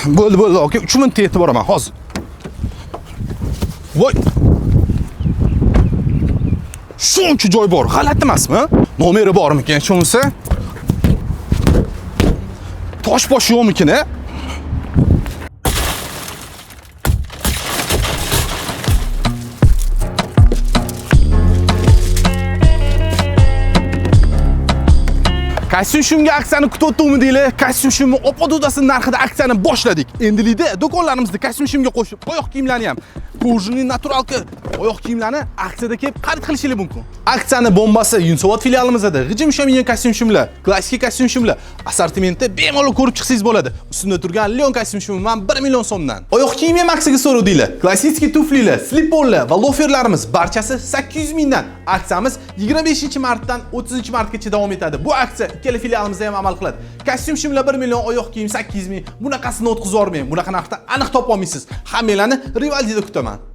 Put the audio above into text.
Bo'ldi, aka, 3 minutda yetib boraman hozir. Voy. Shuncha joy bor, g'alati emasmi? Nomeri bormikan shunisi? Toshbosh yo'qmikin-a? Kostyum shimga aksiyani kutib deylar. Kostyum shimni opododasi narxida aksiyani boshladik. Endilikda do'konlarimizda kostyum shimga qo'shib oyoq kiyimlarni ham, ko'jning naturalka oyoq kiyimlarni aksiyada kelib xarid qilishingiz mumkin. Aksiyani bombasi Yunusobod filialimizda g'ijim ushamingan kostyum shimlar, klassik kostyum shimlar assortimentda bemalol ko'rib chiqsangiz bo'ladi. Ustida turgan Leon kostyum shimi 1 million so'mdan. Oyoq kiyim ham aksiyaga so'rovdinglar. Klassik tuflilar, sliponlar va loferlarimiz barchasi 800 mingdan. Aksiyamiz 25-martdan 30-martgacha davom etadi. Bu aksiya ikkala filialimizda ham amal qiladi. Kostyum shimlar 1 million, oyoq kiyim 800 ming. Bunaqasini o'tkazib yormang. Bunaqa narxda aniq topa olmaysiz. Hammalarni Rivaldida kutaman.